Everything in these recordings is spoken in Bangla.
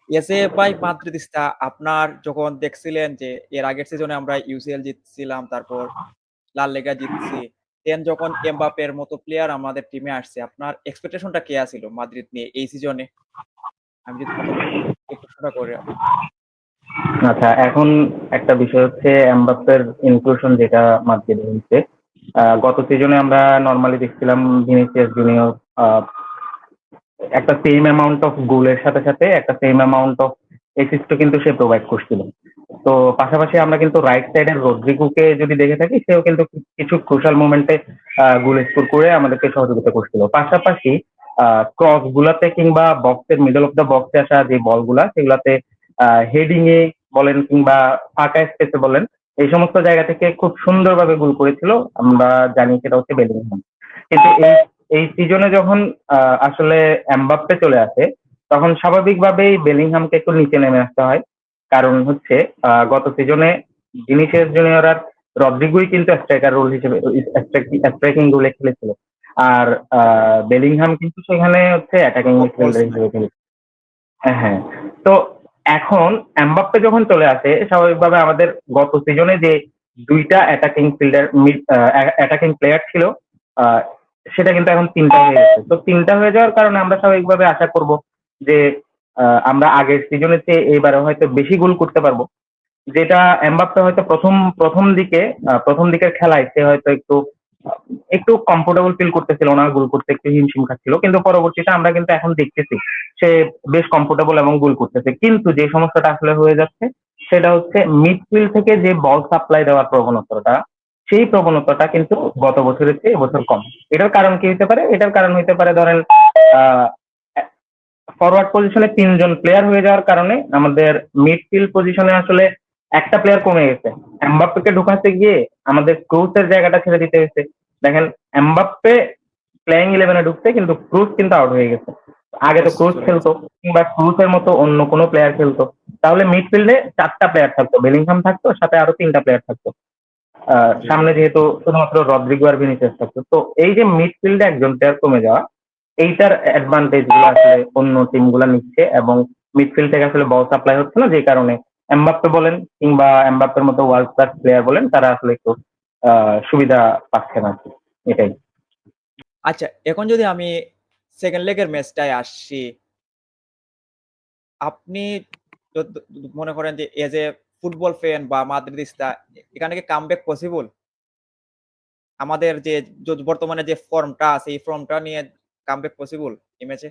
এসে ভাই মাদ্রিদিস্তা আপনার যখন দেখছিলেন যে এর আগের সিজনে আমরা ইউসিএল জিতছিলাম, তারপর লা লিগা জিতছি। দেন যখন এমবাপ্পের মতো প্লেয়ার আমাদের টিমে আসছে, আপনার এক্সপেকটেশনটা কি আছিল মাদ্রিদ নিয়ে এই সিজনে? আমি যদি ১ম এই প্রশ্নটা করি আচ্ছা, এখন একটা বিষয় হচ্ছে এমবাপ্পের ইনক্লুশন যেটা মাদ্রিদে হয়েছে। গত সিজনে আমরা নর্মালি দেখছিলাম ভিনিসিয়াস জুনিয়র একটা সেম অ্যামাউন্ট অফ গোলের সাথে সাথে একটা সেম অ্যামাউন্ট অফ অ্যাসিস্টও কিন্তু সে প্রোভাইড করছিল। তো পাশাপাশি আমরা কিন্তু রাইট সাইডের রদ্রিগোকে যদি দেখে থাকি, সেও কিন্তু কিছু ক্রুশাল মোমেন্টে গোল স্কোর করে আমাদেরকে সহযোগিতা করছিল। পাশাপাশি ক্রস গুলাতে কিংবা বক্সের মিডল অফ দ্য বক্সে আসা যে বলগুলা সেগুলাতে হেডিং এ বলেন কিংবা ফাঁকা স্পেসে বলেন, এই সমস্ত জায়গা থেকে খুব সুন্দরভাবে গোল করেছিল। আমরা জানি সেটা হচ্ছে বেলিংহাম। কিন্তু এই এই সিজনে যখন আসলে এমবাপ্পে চলে আসে, তখন স্বাভাবিকভাবেই বেলিংহামকে একটু নিচে নেমে আসতে হয়। কারণ হচ্ছে গত সিজনে ভিনিসিয়াস জুনিয়র আর রদ্রিগোই কিন্তু স্ট্রাইকার রোল হিসেবে স্ট্রাইকিং রোলে খেলেছিল। আর বেলিংহাম কিন্তু সেখানে হচ্ছে অ্যাটাকিং ফলস মিডফিল্ডার নাইন। হিসেবে খেলেছিল। হ্যাঁ। তো এখন এমবাপ্পে যখন চলে আসে, স্বাভাবিকভাবে আমাদের গত সিজনে যে দুইটা অ্যাটাকিং ফিল্ডার অ্যাটাকিং প্লেয়ার ছিল, আহ, সেটা কিন্তু এখন তিনটা হয়ে গেছে। তো তিনটা হয়ে যাওয়ার কারণে আমরা স্বাভাবিকভাবে আশা করব যে আমরা আগের সিজনের চেয়ে এবারে হয়তো বেশি গোল করতে পারবো। যেটা এমবাপ্পে হয়তো প্রথম প্রথম দিকে প্রথম দিকের খেলায় সে হয়তো একটু কমফোর্টেবল ফিল করতেছিল না, গোল করতে একটু হিমশিম খাচ্ছিল, কিন্তু পরবর্তীতে আমরা কিন্তু এখন দেখতেছি সে বেশ কমফোর্টেবল এবং গোল করতেছে। কিন্তু যে সমস্যাটা আসলে হয়ে যাচ্ছে সেটা হচ্ছে মিডফিল্ড থেকে যে বল সাপ্লাই দেওয়ার প্রবণতাটা, সেই প্রবণতাটা কিন্তু গত বছরের চেয়ে এবছর কম। এটার কারণ কি হতে পারে? এটার কারণ হতে পারে ধরেন আহ ফরওয়ার্ড পজিশনে তিনজন প্লেয়ার হয়ে যাওয়ার কারণে আমাদের মিডফিল্ড পজিশনে আসলে একটা প্লেয়ার কমে গেছে। এমবাপ্পেকে ঢুকাতে গিয়ে আমাদের ক্রুসের জায়গাটা ছেড়ে দিতে হয়েছে। দেখেন, এমবাপ্পে প্লেয়িং ইলেভেনে ঢুকছে কিন্তু ক্রুস কিন্তু আউট হয়ে গেছে। আগে তো ক্রস ক্রুস চলে গেছে। খেলতো কিংবা ক্রুসের মতো অন্য কোনো প্লেয়ার খেলতো, তাহলে মিডফিল্ডে চারটা প্লেয়ার থাকতো, বেলিংহাম থাকতো, সাথে আরো তিনটা প্লেয়ার থাকতো। জি। সামনে যেহেতু শুধুমাত্র রদ্রিগো আর ভিনিসিয়াস থাকতো, তো এই যে মিডফিল্ডে একজন প্লেয়ার কমে যাওয়া, এইটার অ্যাডভান্টেজ গুলো আসলে অন্য টিম গুলা নিচ্ছে এবং মিডফিল্ড থেকে আসলে বল সাপ্লাই হচ্ছে না, যে কারণে এমবাপ্পে বলেন কিংবা এমবাপ্পের মতো ওয়ার্ল্ড ক্লাস প্লেয়ার বলেন, তারা আসলে একটু সুবিধা পাচ্ছে না। এটাই। আচ্ছা, এখন যদি আমি সেকেন্ড লেগের ম্যাচটায় আসছি, আপনি মনে করেন যে এজ এ ফুটবল ফ্যান বা মাদ্রিদিস্তা, এখানে কি কামব্যাক পসিবল? আমাদের যে বর্তমানে যে ফর্মটা আছে, এই ফর্মটা নিয়ে কামব্যাক পসিবল এই ম্যাচে?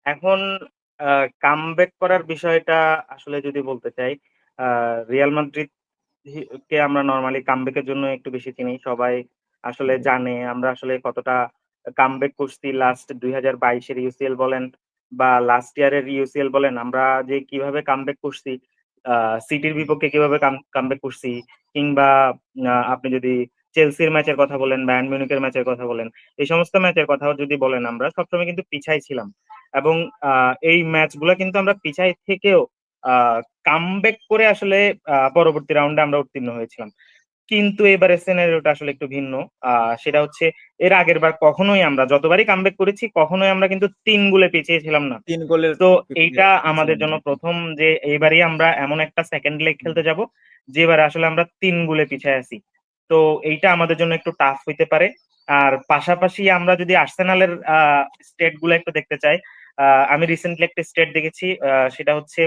এখন কামব্যাক করার বিষয়টা আসলে যদি বলতে চাই, রিয়াল মাদ্রিদ কে আমরা নরমালি কামব্যাকের জন্য একটু বেশি চিনি। সবাই আসলে জানে আমরা আসলে কতটা কামব্যাক করছি। লাস্ট 2022 এর ইউসিএল বলেন বা লাস্ট ইয়ারের ইউসিএল বলেন, আমরা যে কিভাবে কামব্যাক করছি, সিটির বিপক্ষে কিভাবে কামব্যাক করছি, কিংবা আপনি যদি চেলসির ম্যাচের কথা বলেন, বায়ার্ন মিউনিখের ম্যাচের কথা বলেন, এই সমস্ত ম্যাচের কথাও যদি বলেন, আমরা সবসময় কিন্তু পিছাই ছিলাম। এবং এই ম্যাচগুলো কিন্তু আমরা পিছাই থেকেও কামব্যাক করে আসলে পরবর্তী রাউন্ডে আমরা উত্তীর্ণ হয়েছিলাম। কিন্তু এবারের সিনারিওটা আসলে একটু ভিন্ন। সেটা হচ্ছে, এর আগের বার কখনোই আমরা যতবারই কামব্যাক করেছি, কখনোই আমরা কিন্তু ৩ গোলে পিছিয়ে ছিলাম না। ৩ গোলের তো ইয়ে এইটা আমাদের ছিলাম না। জন্য প্রথম যে এইবারই আমরা এমন একটা সেকেন্ড লেগ খেলতে যাব যেবারে আসলে আমরা ৩ গোলে পিছিয়ে আছি। তো এইটা আমাদের জন্য একটু টাফ হইতে পারে। আর পাশাপাশি আমরা যদি আর্সেনালের স্টেট গুলো একটু দেখতে চাই, আমি রিসেন্টলি একটা স্টেট দেখেছি, সেটা হচ্ছে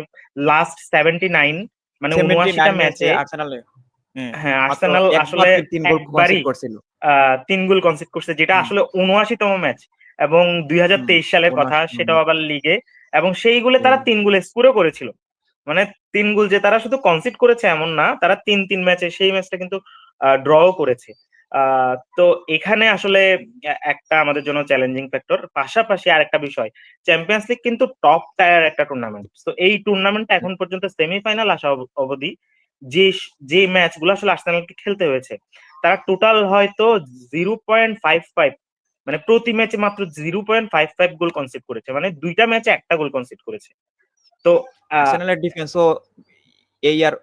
লাস্ট 79, মানে 79 79টা ম্যাচে ম্যাচে, আর্সেনালে হ্যাঁ, হ্যাঁ, মাত্র আর্সেনাল একবার আসলে ৩ গোল কনসিড একবারই করছিল। ৩ গোল কনসিড করছে, যেটা হুম, আসলে ৭৯তম ম্যাচ এবং হুম, ২০২৩ সালের কথা, ৭৯ সেটাও আবার লিগে। এবং সেই গোলে তারা ৩ গোল স্কোরও করেছিল। মানে ৩ গোল যে তারা শুধু কনসিড করেছে এমন না, তারা ৩-৩ ম্যাচে সেই ম্যাচটা কিন্তু ড্রও করেছে। তো এখানে আসলে একটা আমাদের জন্য চ্যালেঞ্জিং ফ্যাক্টর। পাশাপাশি আরেকটা বিষয়, চ্যাম্পিয়ন্স লিগ কিন্তু টপ টায়ার একটা টুর্নামেন্ট। তো এই টুর্নামেন্টটা এখন পর্যন্ত সেমিফাইনাল আসা অবধি যে যে ম্যাচগুলো আসলে আর্সেনালকে খেলতে হয়েছে, তারা টোটাল হয়তো 0.55, মানে প্রতি ম্যাচে মাত্র 0.55 গোল কনসিড করেছে, মানে দুইটা ম্যাচে একটা গোল কনসিড করেছে। তো আহ, আর্সেনালের ডিফেন্সও এই ইয়ার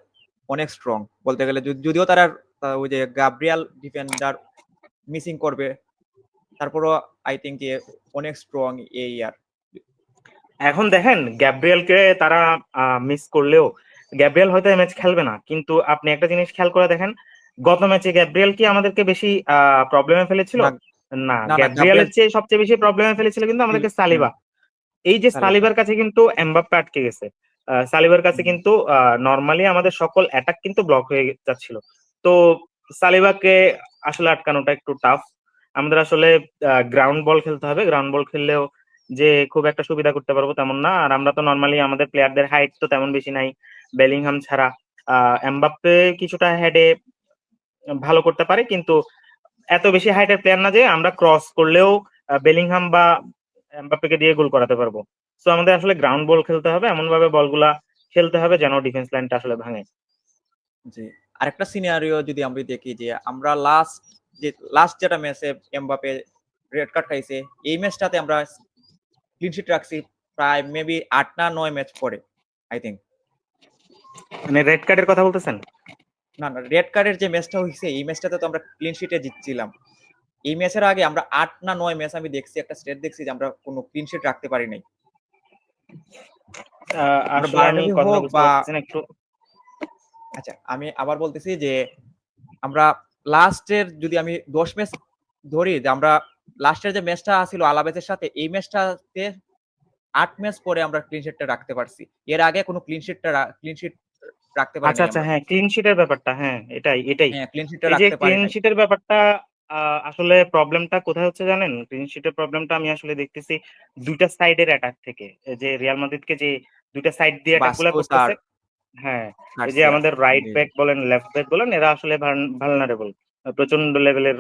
অনেক স্ট্রং বলতে গেলে। যদিও তারা ওই যে গাব্রিয়াল ডিফেন্ডার মিসিং করবে, তারপরও আই থিংক যে অনেক স্ট্রং এই ইয়ার। এখন দেখেন গ্যাব্রিয়েলকে তারা মিস করলেও গ্যাব্রিয়েল হয়তো এই ম্যাচ খেলবে না, কিন্তু আপনি একটা জিনিস খেয়াল করে দেখেন, গত ম্যাচে গ্যাব্রিয়েল কি আমাদেরকে বেশি প্রবলেমে ফেলেছিল? না, না, না, না, গ্যাব্রিয়েলের গাব্রিয়েল চেয়ে সবচেয়ে বেশি প্রবলেমে ফেলেছিল কিন্তু আমাদেরকে সালিবা। এই যে সালিবা। সালিবার কাছে কিন্তু এমবাপ্পে আটকে গেছে। সালিবার কাছে কিন্তু নরমালি আমাদের সকল অ্যাটাক কিন্তু ব্লক হয়ে যাচ্ছিল। তো সালিবাকে আসলে আটকানোটা একটু টাফ। আমাদের আসলে গ্রাউন্ড বল খেলতে হবে। গ্রাউন্ড বল খেললেও যে খুব একটা সুবিধা করতে পারবো তেমন না। আর আমরা তো নরমালি আমাদের প্লেয়ারদের হাইট তো তেমন বেশি নাই, বেলিংহাম ছাড়া। এমবাপ্পে কিছুটা হেডে ভালো করতে পারে, কিন্তু এত বেশি হাইটের প্লেয়ার না যে আমরা ক্রস করলেও বেলিংহাম বা এমবাপ্পেকে দিয়ে গোল করাতে পারবো। সো আমাদের আসলে গ্রাউন্ড বল খেলতে হবে, এমন ভাবে বলগুলা খেলতে হবে যেন ডিফেন্স লাইনটা আসলে ভাঙে। জি। আরেকটা সিনারিও যদি আমরা দেখি যে আমরা লাস্ট যেটা ম্যাচে এমবাপে রেড কার্ড খাইছে, এই ম্যাচটাতে আমরা ক্লিন শিট রাখছি প্রায় মেবি ৮ না ৯ ম্যাচ পরে আই থিংক। মানে রেড কার্ডের কথা বলতেছেন? না, না, রেড কার্ডের যে ম্যাচটা হইছে এই ম্যাচটাতে তো আমরা ক্লিন শিটে জিতছিলাম। এই ম্যাচের আগে আমরা ৮ না ৯ ম্যাচ আমি দেখছি, একটা স্টেট দেখছি যে আমরা কোনো ক্লিন শিট রাখতে পারি নাই। আমরা আসলে আমি বার্নবি কথাটা হোক বুঝতে বা পারতেছি না একটু। আচ্ছা, আমি আবার বলতেছি যে আমরা লাস্টের যদি আমি ১০ ম্যাচ ধরি যে আমরা লাস্টের যে ম্যাচটা ছিল আলাবেজের সাথে এই ম্যাচটাতে ৮ ম্যাচ পরে আমরা ক্লিন শিটটা রাখতে পারছি। এর আগে কোনো ক্লিন শিট রাখতে পারি আচ্ছা নাই আচ্ছা, আমরা। হ্যাঁ, ক্লিন শিটের ব্যাপারটা, হ্যাঁ, এটাই। হ্যাঁ, ক্লিন শিটটা এই যে রাখতে পারি ক্লিন নাই। শিটের ব্যাপারটা, আসলে প্রবলেমটা কোথায় হচ্ছে জানেন? ক্লিন শিটের প্রবলেমটা আমি আসলে দেখতেছি দুইটা সাইডের অ্যাটাক থেকে। এই যে রিয়াল মাদ্রিদকে যে দুইটা সাইড দিয়ে অ্যাটাক গুলা বাস্কোস আর করতেছে। হ্যাঁ, এই যে গার্সিয়া। আমাদের রাইট জি, জি। ব্যাক বলেন, লেফট ব্যাক বলেন, এরা আসলে ভালনারেবল। প্রচন্ড লেভেলের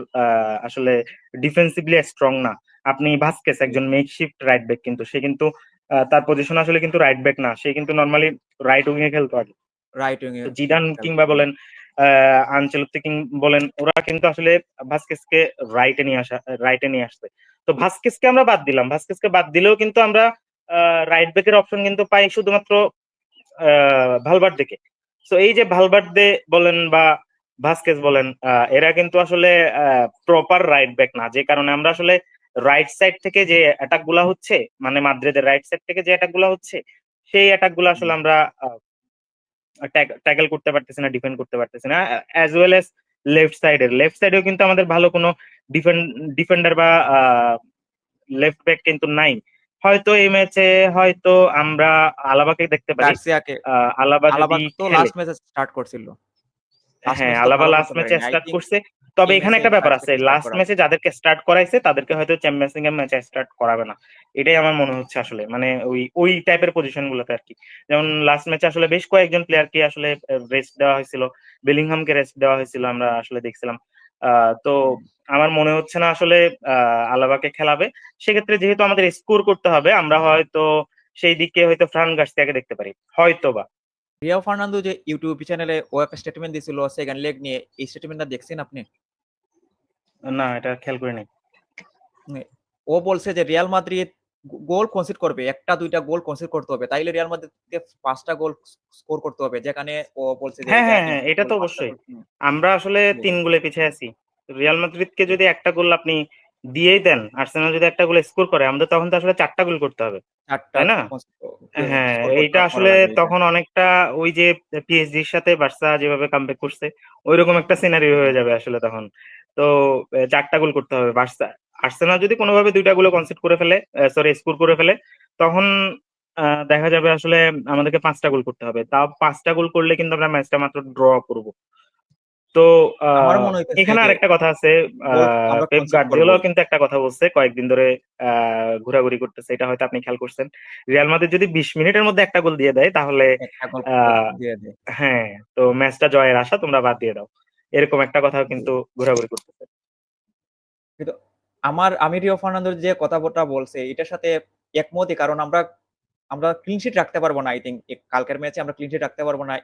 আসলে ডিফেন্সিভলি স্ট্রং না। আপনি ভাস্কেস জি। একজন মেকশিফট রাইট ব্যাক, কিন্তু সে কিন্তু তার পজিশন আসলে কিন্তু রাইট ব্যাক না, সে কিন্তু নরমালি রাইট উইং এ খেলতো আগে। রাইট উইং এ তো জিদান খেলতো। কিংবা জি। বলেন আনচেলত্তি বলেন, ওরা কিন্তু আসলে ভাস্কেসকে রাইটে নিয়ে আসছে। তো ভাস্কেসকে আমরা বাদ দিলাম, ভাস্কেসকে বাদ দিলেও কিন্তু আমরা রাইট ব্যাকের অপশন কিন্তু পাই শুধুমাত্র ভালভার্দেকে। সো এই যে ভালভার্দে বলেন বা ভাস্কেস বলেন, এরা কিন্তু আসলে প্রপার রাইট ব্যাক না, যে কারণে আমরা আসলে রাইট সাইড থেকে যে অ্যাটাক গুলা হচ্ছে, মানে মাদ্রিদের রাইট সাইড থেকে যে অ্যাটাক গুলা হচ্ছে, সেই অ্যাটাক গুলা জি। আসলে আমরা ট্যাকল করতে পারতেছি না, ডিফেন্ড করতে পারতেছি না। অ্যাজ ওয়েল এস লেফট সাইডেও কিন্তু আমাদের ভালো কোনো ডিফেন্ডার বা লেফট ব্যাক কিন্তু নাই। হয়তো এই ম্যাচে হয়তো আমরা আলাবাকে দেখতে পারি। গার্সিয়াকে আলাবা আলাবা যদি তো খেলে, লাস্ট ম্যাচে স্টার্ট করছিল। লাস্ট হ্যাঁ, ম্যাচে তো আলাবা ভালো লাস্ট করতে ম্যাচে পারেনি। আই স্টার্ট থিংক করছে। তবে এই এখানে ম্যাচে একটা ব্যাপার আছে, গার্সিয়াকে স্টার্ট লাস্ট করাবে। ম্যাচে যাদেরকে স্টার্ট করাইছে তাদেরকে হয়তো চ্যাম্পিয়ন্স লিগের ম্যাচে স্টার্ট করাবে না। এটাই আমার মনে হচ্ছে আসলে, মানে ওই টাইপের পজিশন গুলোতে আর কি। যেমন লাস্ট ম্যাচে আসলে বেশ কয়েকজন প্লেয়ারকে আসলে রেস্ট দেওয়া হয়েছিল, বেলিংহামকে রেস্ট দেওয়া হয়েছিল, আমরা আসলে দেখছিলাম। তো হুম। আমার মনে হচ্ছে না আসলে আলাবাকে খেলাবে। সেক্ষেত্রে যেহেতু আমাদের স্কোর করতে হবে, আমরা হয়তো সেই দিকে হয়তো ফ্রান গার্সিয়াকে দেখতে পারি, হয়তো বা। রিও ফার্নান্দো যে ইউটিউব চ্যানেলে ও একটা স্টেটমেন্ট দিছিল সেকেন্ড লেগ নিয়ে, এই স্টেটমেন্টটা দেখছেন আপনি? না, এটা খেয়াল করিনি। নে ও বলছে যে রিয়াল মাদ্রিদ গোল কনসিড করবে। ১ টা ২ টা গোল কনসিড করতে হবে। তাইলে রিয়াল মাদ্রিদকে ৫ টা গোল স্কোর করতে হবে। যেখানে ও বলছে যে হ্যাঁ, এটা হ্যাঁ, হ্যাঁ, এটা ইম্পসিবল তো ৫ টা অবশ্যই। গোল। আমরা আসলে জি, ৩ গোলে পিছিয়ে আছি। রিয়াল মাদ্রিদকে জি, যদি একটা গোল আপনি দিয়েই দেন, আর্সেনাল যদি একটা গোল স্কোর করে, আমাদের তখন তো আসলে ৪ টা গোল করতে হবে। ৪ টা তাই না? হ্যাঁ, স্কোর এইটা করা আসলে লাগবে এটা। তখন অনেকটা ওই যে পিএসজির সাথে বার্সা যেভাবে কামব্যাক করছে, ঐরকম একটা সিনারিও জি, হয়ে যাবে আসলে তখন। তো ৪ টা গোল করতে হবে। আর্সেনাল যদি কোনোভাবে ২ টা গোলে কনসিড করে ফেলে, সরি, স্কোর করে ফেলে, তখন দেখা যাবে আসলে আমাদেরকে ৫ টা গোল করতে হবে। তাও ৫ টা গোল করলে কিন্তু আমরা ম্যাচটা মাত্র ড্র করব। তো আমারও মনে হইতেছে এখানে যে আরেকটা কথা আছে। গোল আমরা পেপ কনসিড গার্দিওলাও করবই। কিন্তু একটা কথা বলছে কয়েকদিন ধরে, ঘোরাঘুরি করতেছে। এটা হয়তো আপনি খেয়াল করছেন। রিয়াল মাদ্রিদ যদি ২০ মিনিটের মধ্যে একটা গোল দিয়ে দেয়, তাহলে একটা গোল আহ দিয়ে দেয়। হ্যাঁ, তো ম্যাচটা জয়ের আশা তোমরা বাদ দিয়ে দাও। এরকম একটা কথাও জি। কিন্তু ঘোরাঘুরি করতেছে। কিন্তু আমি রিও ফার্নান্দোর যে কথাটা বলছে এটার সাথে একমতই। কারণ আমরা ক্লিন শিট রাখতে পারবো না। আই থিংক কালকের ম্যাচে আমরা ক্লিন শিট রাখতে পারবো না।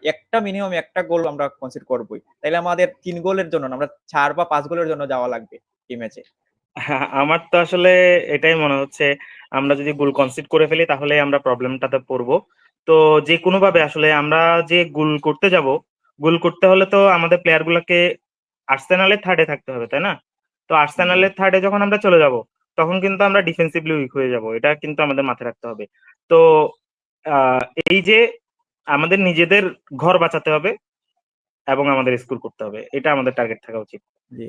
মিনিমাম একটা গোল আমরা কনসিড করবোই। তাইলে আমাদের ৩ গোলের জন্য না, আমরা ৪ বা ৫ গোলের জন্য যাওয়া লাগবে এই ম্যাচে। হ্যাঁ, আমার তো আসলে এটাই মনে হচ্ছে, আমরা যদি গোল কনসিড করে ফেলি তাহলে আমরা প্রবলেমটাতে পড়বো। তো যে কোনো ভাবে আসলে আমরা যে গোল করতে যাব, গোল করতে হলে তো আমাদের প্লেয়ার গুলাকে আর্সেনালের থার্ডে থাকতে হবে, তাই না? তো জি, আর্সেনালের থার্ডে যখন আমরা চলে যাব, তখন কিন্তু আমরা ডিফেন্সিভলি উইক হয়ে যাব, এটা কিন্তু আমাদের মাথায় রাখতে হবে। তো এই যে আমাদের নিজেদের ঘর বাঁচাতে হবে এবং আমাদের স্কোর করতে হবে, এটা আমাদের টার্গেট থাকা উচিত। জি।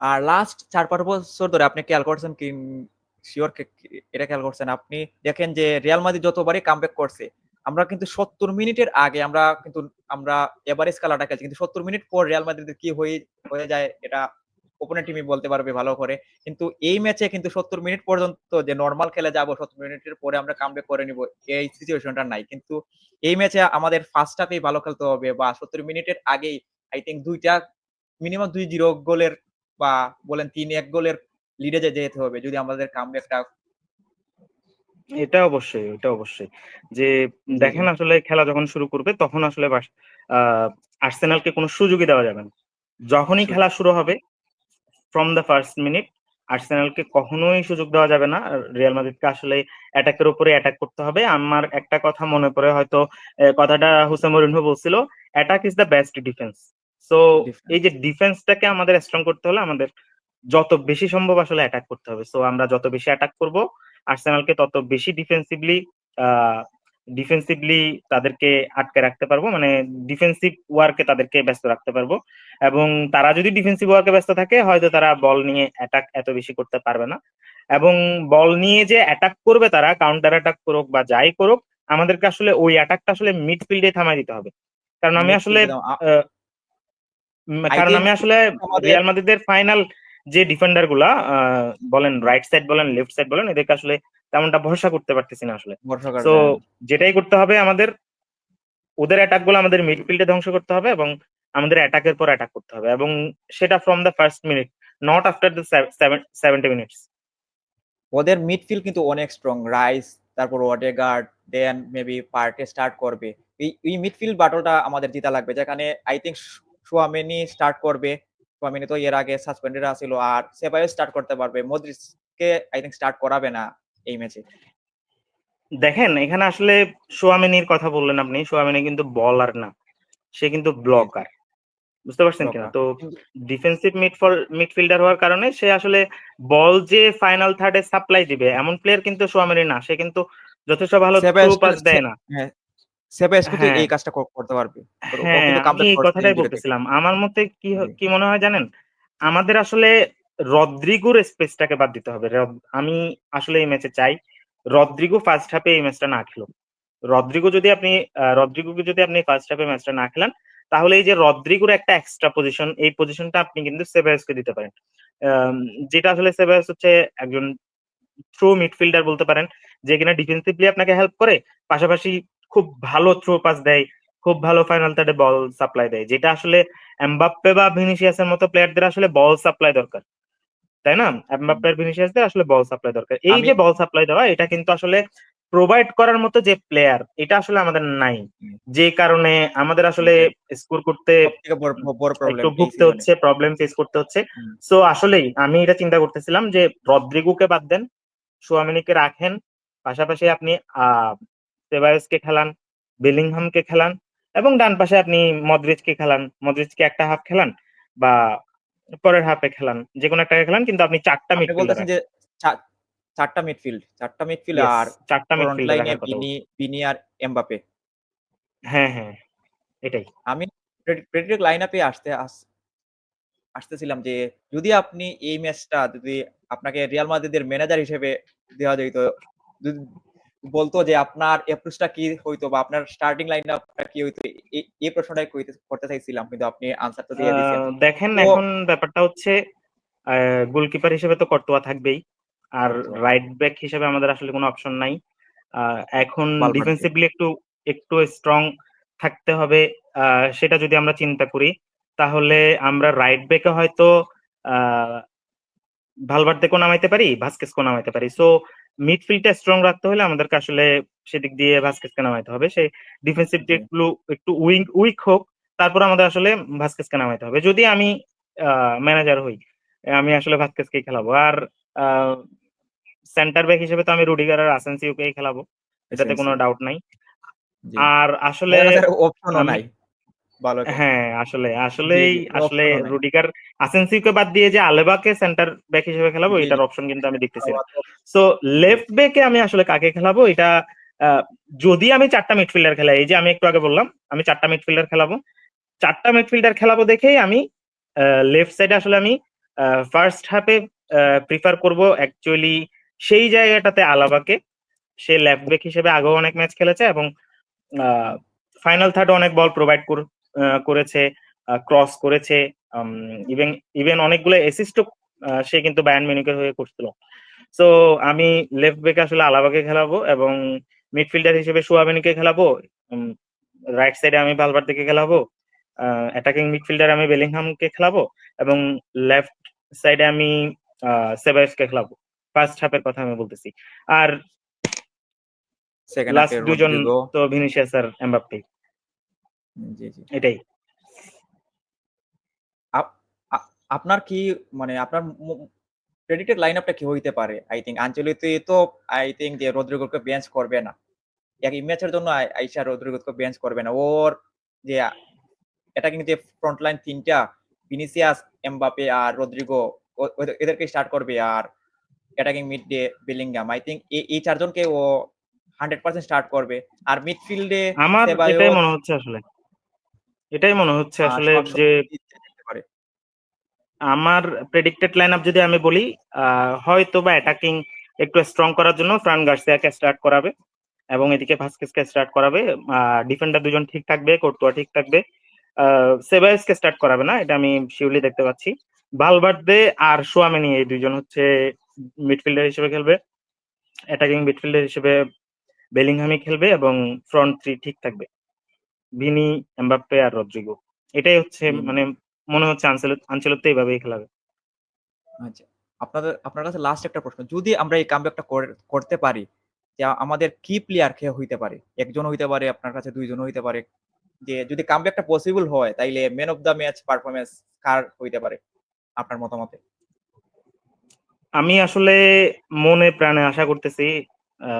আর লাস্ট ৪-৫ বছর ধরে আপনি খেয়াল করছেন কি, সিওর এটা খেয়াল করছেন আপনি দেখেন যে রিয়াল মাদ্রিদ যতবারই কামব্যাক করছে, আমরা কিন্তু ৭০ মিনিটের আগে আমরা এভারেজ খেলাটা খেলছি। কিন্তু ৭০ মিনিট পর রিয়াল মাদ্রিদের কি হয়ে যায় এটা অপোনেন্ট টিমই বলতে পারবে ভালো করে। কিন্তু এই ম্যাচে কিন্তু ৭০ মিনিট পর্যন্ত যে নরমাল খেলে যাবো, ৭০ মিনিটের পরে আমরা কামব্যাক করে নিবো, এই সিচুয়েশনটা নাই। কিন্তু এই ম্যাচে আমাদের ফার্স্ট হাফেই ভালো খেলতে হবে বা ৭০ মিনিটের আগেই আই থিংক ২ টা মিনিমাম ২-০ গোলের বা বলেন ৩-১ গোলের লিডে যেতে হবে যদি আমাদের কামব্যাকটা। এটা অবশ্যই যে জি, জি। দেখেন আসলে খেলা যখন শুরু করবে তখন আসলে আর্সেনালকে কোনো সুযোগই দেওয়া যাবে না। যখনই খেলা শুরু হবে ফ্রম দ্য ফার্স্ট মিনিট আর্সেনালকে কখনোই সুযোগ দেওয়া যাবে না। রিয়াল মাদ্রিদকে আসলে অ্যাটাকের উপরে অ্যাটাক করতে হবে। আমার একটা কথা মনে পড়ে, হয়তো কথাটা হোসে মরিনহো বলছিল, attack is the best defence. So difference. এই যে ডিফেন্সটাকে আমাদের স্ট্রং করতে হলে আমাদের যত বেশি সম্ভব আসলে অ্যাটাক করতে হবে। সো আমরা যত বেশি অ্যাটাক করব আর্সেনালকে তত বেশি ডিফেন্সিভলি তাদেরকে আটকে রাখতে পারবো, মানে ডিফেন্সিভ ওয়ার্কে তাদেরকে ব্যস্ত রাখতে পারবো। এবং তারা যদি ডিফেন্সিভ ওয়ার্কে ব্যস্ত থাকে হয়তো তারা বল নিয়ে অ্যাটাক এত বেশি করতে পারবে না। এবং বল নিয়ে যে অ্যাটাক করবে, তারা কাউন্টার অ্যাটাক করুক বা যাই করুক, আমাদেরকে আসলে ওই অ্যাটাকটা আসলে মিডফিল্ডে থামাই দিতে হবে। কারণ আমি আসলে মিডফিল্ডে দাও আহ, আই কারণ থিংক আমি আসলে আমাদের রিয়াল মাদ্রিদের ফাইনাল যে ডিফেন্ডার গুলা বলেন রাইট সাইড বলেন লেফট সাইড বলেন, এদেরকে আসলে তেমনটা ভরসা করতে পারতেছি না আসলে। বর্ষাকার সো দেন। যেটাই করতে হবে আমাদের, ওদের অ্যাটাক গুলো আমাদের মিডফিল্ডে ধ্বংস করতে হবে এবং আমাদের অ্যাটাকের পর অ্যাটাক করতে হবে, এবং সেটা from the first minute, not after the 70 minutes. ওদের মিডফিল্ড কিন্তু অনেক স্ট্রং। রাইস, তারপর ওডেগার্ড, দেন মেবি পার্টে স্টার্ট করবে। এই মিডফিল্ড ব্যাটলটা আমাদের জিতা লাগবে। যেখানে আই থিংক চুয়ামেনি স্টার্ট করবে। চুয়ামেনি তো এর আগে সাসপেন্ডেড আছিল। আর সেবাইও স্টার্ট করতে পারবে। মদ্রিচকে আই থিংক স্টার্ট করাবে না এই ম্যাচে। দেখেন এখানে আসলে সোয়ামেনির কথা বললেন আপনি, সোয়ামেনি কিন্তু বলার না, সে কিন্তু জি, জি। ব্লকার। বুঝতে পারছেন কিনা? ব্লকার। তো কিন্তু ডিফেন্সিভ মিডফিল্ডার হওয়ার কারণে সে আসলে বল যে ফাইনাল থার্ডে সাপ্লাই দিবে এমন প্লেয়ার কিন্তু সোয়ামেনি না। সে কিন্তু যথেষ্ট ভালো থ্রু সেবাস্টিয়ান পাস দেয় না। হ্যাঁ, সেবাস্টিয়ান কিন্তু হ্যাঁ, এই কাজটা করতে পারবে। ও হ্যাঁ, কিন্তু আমি কামব্যাক এই করছে কথাটাই ইনজুরি থেকে। বলতেছিলাম। আমার মতে জি, কি মনে হয় জানেন? আমাদের আসলে রদ্রিগোর স্পেসটাকে বাদ দিতে হবে। আমি আসলে এই ম্যাচে চাই রদ্রিগো ফার্স্ট হাফে এই ম্যাচটা না খেলুক। রদ্রিগোকে যদি আপনি ফার্স্ট হাফে ম্যাচটা না খেলান, তাহলে এই যে রদ্রিগোর একটা এক্সট্রা পজিশন, এই পজিশনটা আপনি কিন্তু সেবায়োসকে দিতে পারেন। আম, যেটা আসলে সেবায়োস হচ্ছে একজন থ্রো মিডফিল্ডার বলতে পারেন, যে কিনা ডিফেন্সিভলি আপনাকে হেল্প করে, পাশাপাশি খুব ভালো থ্রো পাস দেয়, খুব ভালো ফাইনাল থার্ডে বল সাপ্লাই দেয়, যেটা আসলে এমবাপ্পে বা ভিনিসিয়াসের মতো প্লেয়ারদের আসলে বল সাপ্লাই দরকার, তাই না? হুম। এমবাপ্পে আর ভিনিসিয়াসদের আসলে বল সাপ্লাই দরকার। এই আমি যে বল সাপ্লাই দেওয়া, এটা কিন্তু আসলে প্রোভাইড করার মতো যে প্লেয়ার, এটা আসলে আমাদের নাই। হুম, যে কারণে আমাদের আসলে এটাই স্কোর করতে সবথেকে বড় একটু প্রবলেম এই ভুগতে সিজনে। হচ্ছে, প্রবলেম ফেস করতে হচ্ছে। হুম। সো আসলেই আমি এটা চিন্তা করতেছিলাম যে রদ্রিগোকে বাদ দেন, সোয়ামিনিকে রাখেন, পাশাপাশি আপনি আহ সেবায়োসকে খেলান, বেলিংহামকে খেলান, এবং ডান পাশে আপনি মদ্রিচকে খেলান, মদ্রিচকে একটা হাফ খেলান বা পরের হাফে খেলান, যে কোনো একটা খেলান, কিন্তু আপনি চারটা আপনি মিডফিল্ডার বলতেছেন যে রাখেন। ৪ টা মিডফিল্ড ইয়েস, আর চারটা ফ্রন্ট মিডফিল্ডার লাইনে রাখার কথা বলছি। বিনি আর এমবাপে। হ্যাঁ, হ্যাঁ, এটাই। আমি প্রেডিক্ট লাইনআপে আসতেছিলাম যে যদি আপনি এই ম্যাচটা যদি আপনাকে রিয়াল মাদ্রিদের ম্যানেজার হিসেবে দেওয়া যাইত, যদি বলতো যে আপনার অ্যাপ্রোচটা কি হইতো বা আপনার স্টার্টিং লাইনআপটা কি হইতো? এই প্রশ্নটাই করতে চাইছিলাম। কিন্তু আপনি আনসার তো দিয়ে দিছেন। দেখেন তো এখন ব্যাপারটা হচ্ছে গোলকিপার হিসেবে তো কর্তোয়া থাকবেই, আর কর্তোয়া, রাইট ব্যাক হিসেবে আমাদের আসলে কোনো অপশন নাই। এখন ভালভার্দে। ডিফেন্সিভলি একটু একটু স্ট্রং থাকতে হবে। সেটা যদি আমরা চিন্তা করি, তাহলে আমরা রাইট ব্যাকে হয়তো আহ ভালভার্দেকেও নামাইতে পারি, ভাস্কেসকেও নামাইতে পারি। সো মিডফিল্ডটা স্ট্রং রাখতে হলে আমাদেরকে আসলে সেদিক দিয়ে ভাস্কেসকে নামাইতে হবে। সে ডিফেন্সিভলি জি। একটু একটু উইক হোক, তারপর আমাদের আসলে ভাস্কেসকে নামাইতে হবে। যদি আমি ম্যানেজার হই, আমি আসলে ভাস্কেসকেই খেলাবো। আর সেন্টার ব্যাক হিসেবে তো আমি রুডিগার আর আसेंसियोকেই খেলাবো, এটাতে কোনো এসেনসিও। ডাউট নাই। জি। আর আসলে আমাদের কাছে অপশনও আমি নাই। ভালো খেলে। হ্যাঁ, জি, আসলেই জি, ওর আসলে অপশনও নাই। রুডিগার আসেনসিওকে বাদ দিয়ে যে আলেবাকে সেন্টার ব্যাক হিসেবে খেলাবো জি, জি। এটার অপশন কিন্তু আমি দেখতেছি না। আবার তো সো জি, লেফট ব্যাকে আমি আসলে কাকে খেলাবো এটা আ যদি আমি ৪ টা মিডফিল্ডার খেলাই, এই যে আমি একটু আগে বললাম আমি ৪ টা মিডফিল্ডার খেলাবো। ৪ টা মিডফিল্ডার খেলাবো দেখেই আমি আ লেফট সাইডে আসলে আমি ফার্স্ট হাফে প্রিফার করব অ্যাকচুয়ালি সেই জায়গাটাতে আলাবাকে। সে লেফট ব্যাক হিসেবে আগেও অনেক ম্যাচ খেলেছে এবং আ ফাইনাল থার্ড অনেক বল প্রোভাইড করেছে, ক্রস করেছে। আম ইভেন ইভেন অনেকগুলো অ্যাসিস্টও সে কিন্তু বায়ার্ন মিউনিখের হয়ে করছিল। সো আমি লেফট ব্যাকে আসলে আলাবাকে খেলাবো এবং মিডফিল্ডার হিসেবে সুয়ামেনিকে খেলাবো। উম রাইট সাইডে আমি ভালভার্দেকে খেলাবো। অ্যাটাকিং মিডফিল্ডার আমি বেলিংহামকে খেলাবো এবং লেফট সাইডে আমি সেবায়োসকে খেলাবো। ফার্স্ট হাফের কথা আমি বলতেছি। আর সেকেন্ড হাফে লাস্ট ২ জন রদ্রিগো। তো ভিনিসিয়াস আর এমবাপ্পে। জি, জি। এটাই। আপ আ আপনার কি মানে আপনার প্রেডিক্টেড লাইন-আপটা কি হইতে পারে? আই থিংক আনচেলত্তি তো আই থিংক যে রদ্রিগোকে বেঞ্চ করবে না। এই ম্যাচের জন্য আইসা রদ্রিগোকে বেঞ্চ করবে না। ওর যে অ্যাটাকিং যে ফ্রন্ট লাইন ৩ টা ভিনিসিয়াস, এমবাপে আর রদ্রিগো এদেরকে স্টার্ট করবে। আর অ্যাটাকিং মিড দিয়ে বেলিংহাম। আই থিংক এই ৪ জনকে ও 100% স্টার্ট করবে। আর মিডফিল্ডে আমার এটাই সেবায়োস মনে হচ্ছে আসলে। এটাই মনে হচ্ছে আসলে সোহাগ যে জিততে পারে। আমার প্রেডিক্টেড লাইনআপ যদি আমি বলি, হয়তোবা অ্যাটাকিং একটু স্ট্রং করার জন্য ফ্রান গার্সিয়াকে স্টার্ট করাবে এবং এদিকে ভাস্কেসকে স্টার্ট করাবে। ডিফেন্ডার ২ জন ঠিক থাকবে, কোর্তুয়া ঠিক থাকবে। সেবায়োসকে স্টার্ট করাবে না, এটা আমি সিউরলি দেখতে পাচ্ছি। ভালভার্দে আর সোয়ামেনি এই ২ জন হচ্ছে মিডফিল্ডার হিসেবে খেলবে। অ্যাটাকিং মিডফিল্ডার হিসেবে বেলিংহামই খেলবে এবং ফ্রন্ট ৩ ঠিক থাকবে। ভিনি, এমবাপ্পে আর রদ্রিগো। এটাই হচ্ছে জি, জি। মানে মনে হচ্ছে আনচেলত্তি এভাবেই খেলাবে। আচ্ছা। আপনার কাছে লাস্ট একটা প্রশ্ন। যদি আমরা এই কামব্যাকটা করতে পারি, যে আমাদের কি প্লেয়ার হইতে পারে? ১ জন হইতে পারে, আপনার কাছে ২ জন হইতে পারে। যে যদি কামব্যাকটা পসিবল হয় তাইলে man of the match performance কার হইতে পারে আপনার মতামতে? আমি আসলে মনে প্রাণে আশা করতেছি আ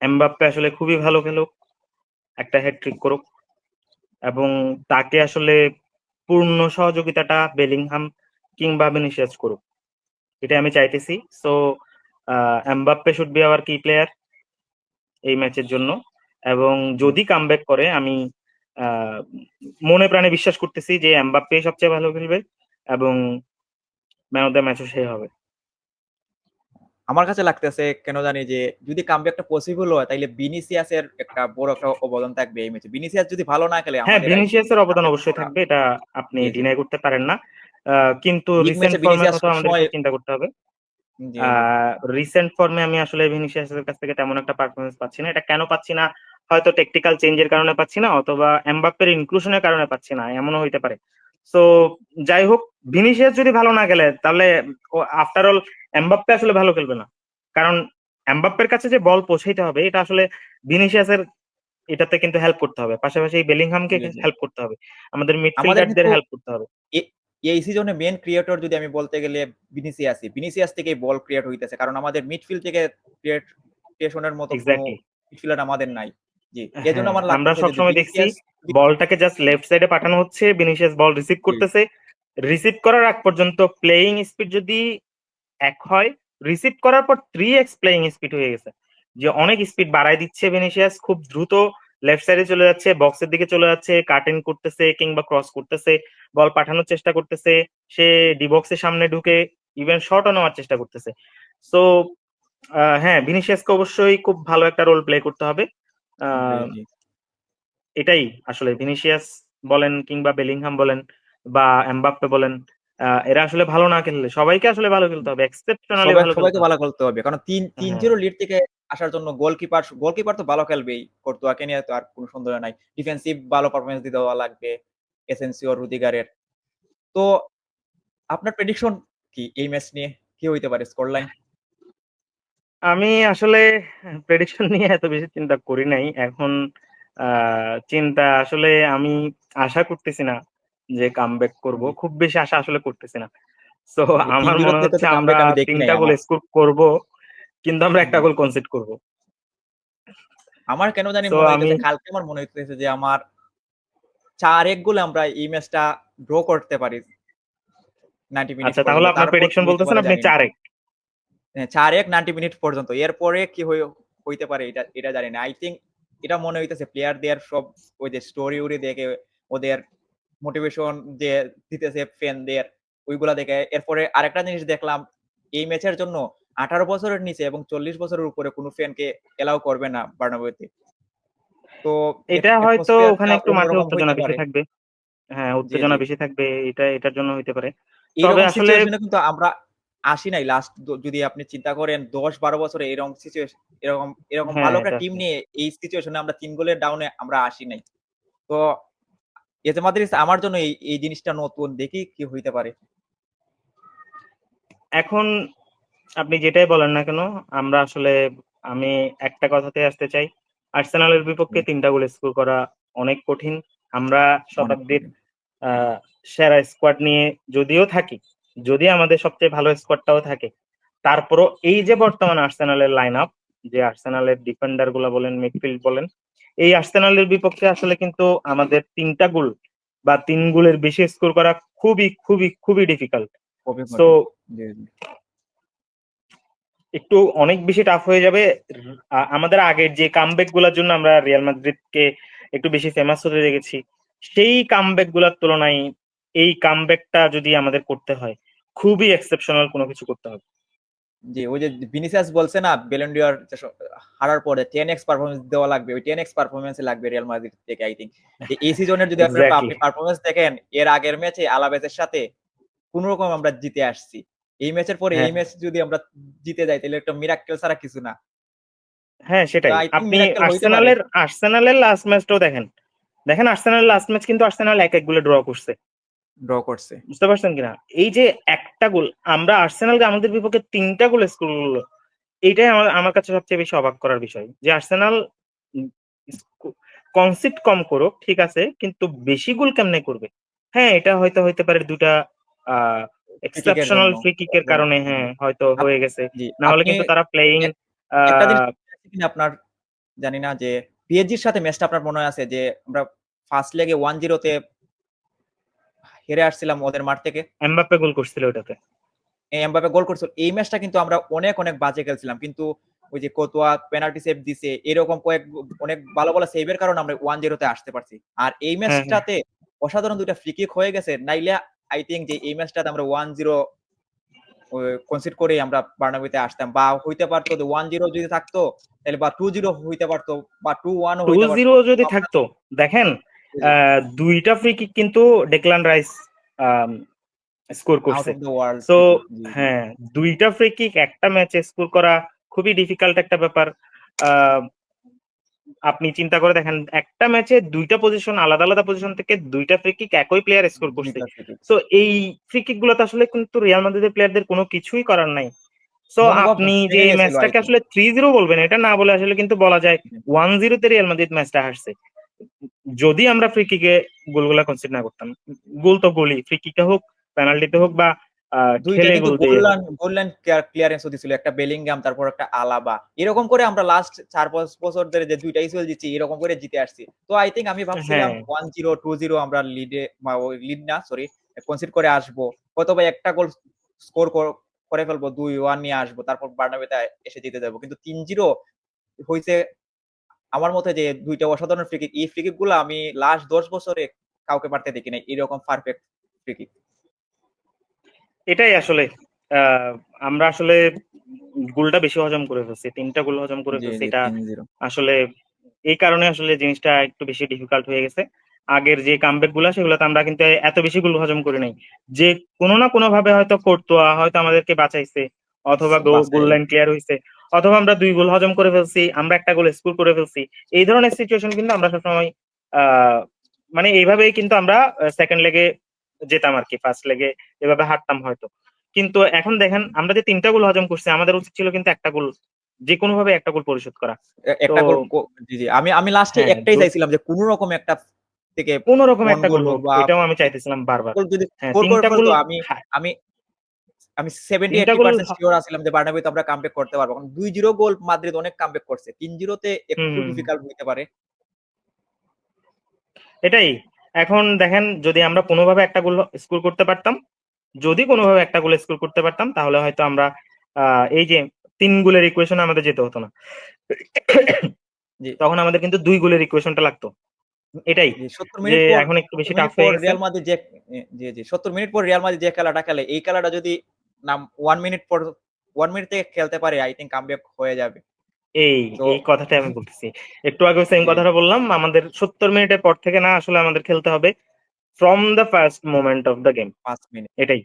এমবাপ্পে আসলে খুবই ভালো খেলুক, একটা হ্যাটট্রিক করুক এবং তাকে আসলে পূর্ণ সহযোগিতাটা বেলিংহাম কিংবা ভিনিসিয়াস করুক। এটাই আমি চাইতেছি। So Mbappe should be hour কি প্লেয়ার এই ম্যাচের জন্য এবং হুম। যদি কামব্যাক করে আমি আ মনে প্রাণে বিশ্বাস করতেছি যে এমবাপ্পেই সবচেয়ে ভালো খেলবে এবং ম্যান অফ দ্য ম্যাচও সে হবে। আমার কাছে লাগতেছে কেন জানি যে যদি কামব্যাকটা পসিবল হয় তাইলে ভিনিসিয়াসের একটা বড় একটা অবদান থাকবে এই ম্যাচে। ভিনিসিয়াস যদি ভালো না খেলে হ্যাঁ, আমাদের আই থিংক ভিনিসিয়াসের অবদান কামব্যাকটা অবশ্যই করা থাকবে। এটা আপনি জি, জি। ডিনাই করতে পারেন না। কিন্তু লিগ ম্যাচে রিসেন্ট ফর্মের ভিনিসিয়াস কথাও সবসময় আমাদেরকে চিন্তা করতে হবে। জি, আ জি। রিসেন্ট ফর্মে আমি আসলে ভিনিসিয়াসের কাছ থেকে তেমন একটা পারফরম্যান্স পাচ্ছি না। এটা কেন পাচ্ছি না? হয়তো ট্যাকটিক্যাল চেঞ্জ এর কারণে পাচ্ছি না অথবা এমবাপ্পের ইনক্লুশন এর কারণে পাচ্ছি না। এমনও হইতে পারে। সো যাই হোক ভিনিসিয়াস যদি ভালো না খেলে তাহলে আফটার অল এমবাপ্পে আসলে ভালো খেলবে না। কারণ এমবাপ্পের কাছে যে বল পৌঁছাইতে হবে এটা আসলে ভিনিসিয়াসের এটাতে কিন্তু হেল্প করতে হবে। পাশাপাশি বেলিংহামকে জি, জি। হেল্প করতে হবে। আমাদের আমাদের মিডফিল্ডারদের কিন্তু হেল্প করতে হবে। এ এই সিজনে মেইন ক্রিয়েটর যদি আমি বলতে গেলে ভিনিসিয়াসই। ভিনিসিয়াস থেকেই বল ক্রিয়েট হইতেছে। কারণ আমাদের মিডফিল্ড থেকে ক্রিয়েশন এর মতো কোন এক্সাক্টলি। মিডফিল্ডার আমাদের নাই। জি। এজন্য হ্যাঁ, আমার আমরা লাগতেছে যদি সবসময় দেখছি ভিনিসিয়াস যদি বলটাকে জাস্ট লেফট সাইডে পাঠানো হচ্ছে। ভিনিসিয়াস বল রিসিভ জি, করতেছে। রিসিভ করার আগ পর্যন্ত প্লেইং স্পিড যদি ১ হয়, রিসিভ করার পর 3x প্লেইং স্পিড হয়ে গেছে। যে অনেক স্পিড বাড়ায় দিচ্ছে ভিনিসিয়াস। খুব দ্রুত লেফট সাইডে চলে যাচ্ছে, বক্সের দিকে চলে যাচ্ছে, কাটিং করতেছে কিংবা ক্রস করতেছে, বল পাঠানোর চেষ্টা করতেছে। সে ডি বক্সের সামনে ঢুকে ইভেন শটও নেওয়ার চেষ্টা করতেছে। সো হ্যাঁ, ভিনিসিয়াসকে অবশ্যই খুব ভালো একটা রোল প্লে করতে হবে। আ জি, জি। এটাই আসলে ভিনিসিয়াস বলেন কিংবা বেলিংহাম বলেন বা এমবাপ্পে বলেন, এরা আসলে ভালো না খেললে সবাইকে আসলে ভালো খেলতে হবে। এক্সেপশনালি ভালো খেলতে সবাইকে হবে। ভালো খেলতে হবে। কারণ হ্যাঁ, ৩-০ লিড থেকে আসার জন্য গোলকিপার তো ভালো খেলবেই। কোর্তুয়াকে নিয়ে তো আর কোন সন্দেহ নাই। ডিফেন্সিভ ভালো পারফরম্যান্স দিতে দেওয়া লাগবে। এসেনসিও, রুদিগারের। তো আপনার প্রেডিকশন কি এই ম্যাচ নিয়ে? কি হইতে পারে স্কোর লাইন? আমি আসলে প্রেডিকশন নিয়ে এত বেশি চিন্তা করি নাই। এখন আ চিন্তা আসলে আমি আশা করতেছি না যে কামব্যাক করব। জি। খুব বেশি আশা আসলে করতেছি না। সো জি, আমার ৩-০ মনে থেকে হচ্ছে তো আমরা কামব্যাক আমি দেখি ৩ নাই টা গোল আমার। স্কোর করব। কিন্তু আমরা ১ টা জি। গোল কনসিড করব। আমার কেন জানি সো মনে আমি হইতেছে কালকে আমার মনে হইতেছে যে আমার 4-1 গোলে আমরা এই ম্যাচটা ড্র করতে পারি 90 মিনিট আচ্ছা, তাহলে পর্যন্ত। আপনার তারপর কি প্রেডিকশন হইতে বলতেছেন পারে আপনি জানি না। 4-1। হ্যাঁ, 4-1 90 মিনিট পর্যন্ত। এরপরে কি হইতে পারে এটা জানি না। আই থিংক এটা মনে হইতেছে প্লেয়ারদের সব ওই যে স্টোরি দেখে ওদের মোটিভেশন যে দিতেছে ফ্যানদের ওইগুলা দেখে। এরপরে আরেকটা জিনিস দেখলাম এই ম্যাচের জন্য 18 বছরের নিচে এবং 40 বছরের উপরে কোন ফ্যানকে এলাও করবে না বার্নাব্যুতে। তো এটা হয়তো ওখানে অ্যাটমসফিয়ারটা একটু মাঠে অন্যরকম উত্তেজনা হইতে বেশি পারে। থাকবে। হ্যাঁ, জি, উত্তেজনা জি। বেশি থাকবে। এটার জন্য হইতে পারে। তবে এইরকম আসলে সিচুয়েশন এ কিন্তু আমরা আসি নাই লাস্ট যদি আপনি চিন্তা করেন ১০-১২ বছরে এরকম হ্যাঁ, ভালো একটা এটা টিম আসলে নিয়ে এই সিচুয়েশন এ আমরা ৩ গোলের ডাউনে আমরা আসি নাই। তো এতে মাদ্রিদ আমার জন্য এই জিনিসটা নতুন। দেখি কি হইতে পারে। এখন আপনি যেটাই বলেন না কেন, আমরা আসলে আমি একটা কথাতে আসতে চাই। আর্সেনালের বিপক্ষে ৩ টা গোল স্কোর করা অনেক কঠিন। আমরা অনেক শতাব্দীর কঠিন। আ সেরা স্কোয়াড নিয়ে যদিও থাকি, যদি আমাদের সবচেয়ে ভালো স্কোয়াডটাও থাকে, তারপরও এই যে বর্তমান আর্সেনালের লাইন আপ, যে আর্সেনালের ডিফেন্ডার গুলা বলেন, মিডফিল্ড বলেন, এই আর্সেনালের বিপক্ষে আসলে কিন্তু আমাদের ৩ টা গোল বা ৩ গোলের বেশি স্কোর করা খুবই ডিফিকাল্ট। খুবই সো কঠিন। জি, জি। একটু অনেক বেশি টাফ হয়ে যাবে। আমাদের আগের যে কামব্যাক গুলার জন্য আমরা রিয়াল মাদ্রিদকে একটু বেশি ফেমাস হতে দেখেছি, সেই কামব্যাক গুলার তুলনায় এই কামব্যাকটা যদি আমাদের করতে হয়, খুবই এক্সেপশনাল কোনো কিছু করতে হবে। জি, ওই যে ভিনিসিয়াস বলছে না ব্যালন ডি'র হারার পরে 10x পারফরম্যান্স দেওয়া লাগবে। ওই 10x পারফরম্যান্স লাগবে রিয়াল মাদ্রিদ থেকে আই থিংক। যে এই সিজনের যদি এক্সাক্টলি। আপনি পারফরম্যান্স দেখেন এর আগের ম্যাচে আলাভেসের সাথে কোন রকম আমরা জিতে আসছি। এই ম্যাচের পরে হ্যাঁ, এই ম্যাচ যদি আমরা জিতে যাই তাহলে একটা মিরাক্কেল ছাড়া কিছু না। হ্যাঁ, তো সেটাই। আই থিংক আপনি মিরাক্কেল হইতে পারে। আর্সেনালের লাস্ট ম্যাচটাও দেখেন। দেখেন আর্সেনালের লাস্ট ম্যাচ কিন্তু আর্সেনাল ১-১ গোলে ড্র করছে। ড্র করছে। বুঝতে পারছেন কিনা? এই যে একটা গোল, আমরা আর্সেনালকে আমাদের বিপক্ষে ৩ টা গোল স্কোর করল। এইটাই আমার কাছে সবচেয়ে বেশি অবাক করার বিষয়। যে আর্সেনাল উম কনসিড কম করুক, ঠিক আছে, কিন্তু বেশি গোল কেমনে করবে? হ্যাঁ, এটা হয়তো হইতে পারে ২ টা আ ফ্রি কিকের এক্সেপশনাল জন্য। ফ্রি কিকের কারণে, জি। হ্যাঁ, হয়তো আপ হয়ে গেছে। জি, না হলে আপনি কিন্তু তারা প্লেয়িং এক আ একটা জিনিস মনে আছে কিনা আপনার জানি না যে পিএসজির সাথে ম্যাচটা আপনার মনে আছে যে আমরা ফার্স্ট লেগে 1-0 তে হেরে আসছিলাম ওদের মাঠ থেকে। এমবাপ্পে গোল করছিল ওটাতে। এমবাপ্পে গোল করছিল। এই ম্যাচটা কিন্তু আমরা অনেক বাজে খেলছিলাম। কিন্তু ওই যে কোতোয়া পেনাল্টি সেভ দিছে। এরকম অনেক ভালো সেভের কারণে আমরা 1-0 তে আসতে পারছি। আর এই হ্যাঁ, হ্যাঁ। ম্যাচটাতে অসাধারণ ২ টা ফ্রি কিক হয়ে গেছে। নাইলে আই থিংক যে এই ম্যাচটাতে আমরা 1-0 কনসিড করেই আমরা বার্নাবিতে আসতাম। বা হইতে পারত যে 1-0 যদি থাকতো তাহলে বা 2-0 হইতে পারত বা 2-1 ও হইতে পারত। 2-0 যদি আমরা থাকতো, দেখেন জি, আ ২ টা ফ্রি কিক কিন্তু ডেক্লান রাইস আম স্কোর আউট করছে। Of the world so free kick. জি, জি। হ্যাঁ, ২ টা ফ্রি কিক একটা ম্যাচে স্কোর করা খুবই ডিফিকাল্ট একটা ব্যাপার। আ আপনি চিন্তা করে দেখেন একটা ম্যাচে ২ টা পজিশন আলাদা পজিশন থেকে ২ টা ফ্রি কিক একই প্লেয়ার স্কোর ২ করছে। টা ফ্রি কিক। সো এই ফ্রি কিক গুলোতে আসলে কিন্তু রিয়াল মাদ্রিদের প্লেয়ারদের কোনো কিছুই করার নাই। সো মনোভাব আপনি যে ভেঙে এই গেছিল আই ম্যাচটাকে থিংক। আসলে ৩-০ বলবেন এটা না বলে আসলে কিন্তু বলা যায় ১-০ তে রিয়াল মাদ্রিদ ম্যাচটা হারছে। যদি আমরা ফ্রি কিকে গোলগুলা কনসিড না করতাম। গোল তো গোলই। ফ্রি কিকে হোক, পেনাল্টিতে হোক বা ২ টা ঠেলে কিন্তু গোল দিয়ে হোক। গোল লাইন ক্লিয়ারেন্স ও দিছিল। একটা বেলিংহাম তারপর একটা আলাবা। এরকম করে আমরা লাস্ট ৪-৫ বছর ধরে যে ২ টা ইসিএল জিতছি এরকম করে জিতে আসছি। তো আই থিংক আমি ভাবছিলাম হ্যাঁ, ১-০, ২-০ আমরা লিডে বা ওই লিড না সরি কনসিড করে আসবো। হয়তোবা একটা গোল স্কোর করে ফেলবো ২-১ নিয়ে আসবো। তারপর বার্নাবেতে এসে জিতে যাবো। কিন্তু ৩-০ হইছে আমার মতে যে ২ টা অসাধারণ ফ্রি কিক। এই ফ্রি কিক গুলা আমি লাস্ট ১০ বছরে কাউকে পারতে দেখি নাই। এরকম পারফেক্ট ফ্রি কিক। এটাই আসলে আ আমরা আসলে গোলটা বেশি হজম করে ফেলছি। ৩ টা গোল হজম করে জি, ফেলছি। জি এটা ৩-০। আসলে এই কারণে আসলে জিনিসটা একটু বেশি ডিফিকাল্ট হয়ে গেছে। আগের যে কামব্যাক গুলা সেগুলোতে আমরা কিন্তু এত বেশি গোল হজম করি নাই। যে কোনো না কোনোভাবে হয়তো কোর্তোয়া হয়তো আমাদেরকে বাঁচাইছে, অথবা গোল বাছাই লাইন ক্লিয়ার হইছে, অথবা আমরা ২ গোল হজম করে ফেলছি, আমরা একটা গোল স্কোর করে ফেলছি। এই ধরনের সিচুয়েশন কিন্তু আমরা সবসময় আ মানে এইভাবেই কিন্তু আমরা সেকেন্ড লেগে যেতাম আরকি। ফার্স্ট লেগে এভাবে হারতাম হয়তো। কিন্তু এখন দেখেন আমরা যে ৩ টা গোল হজম করছি আমাদের উচিত ছিল কিন্তু একটা গোল যেকোনোভাবে একটা গোল পরিশোধ করা। তো একটা গোল জি, জি। আমি লাস্টে হ্যাঁ, একটাই চাইছিলাম যে কোন রকম একটা থেকে কোন রকম ওন একটা গোল গোল হোক হোক বা এটাও আমি চাইতেছিলাম বারবার। গোল যদি হ্যাঁ, স্কোর ৩ করে টা গোল ফেলতো আমি আমি তিন টা গোল 70-80% সিওর আছিলাম যে বার্নাবিতে আমরা কামব্যাক করতে পারবো। কারণ ২-০ গোল মাদ্রিদ অনেক কামব্যাক করছে। ৩-০ তে হুম, একটু হুম। ডিফিকাল্ট হইতে পারে। এটাই। এখন দেখেন যদি আমরা কোনোভাবে একটা গোল স্কোর করতে পারতাম, তাহলে হয়তো আমরা এই যে 3 গোলের ইকুয়েশনে আমাদের যেতে হতো না। জি, তখন আমাদের কিন্তু 2 গোলের ইকুয়েশনটা লাগতো। এটাই জি ৭০ যে মিনিট পর এখন একটু ৭০ বেশি মিনিট টাফ পর হয়ে গেছে। রিয়াল মাদ্রিদ যে জি, জি ৭০ মিনিট পর রিয়াল মাদ্রিদ যে খেলাটা খেলে, এই খেলাটা যদি 1 মিনিট পর 1 মিনিট থেকে খেলতে পারে আই থিংক কামব্যাক হয়ে যাবে। এই, তো এই কথাটাই আমি বলতেছি। একটু আগেও সেম জি, কথাটা বললাম। আমাদের ৭০ মিনিটের পর থেকে না আসলে আমাদের খেলতে হবে from the first moment of the game. ৫ minute. এটাই।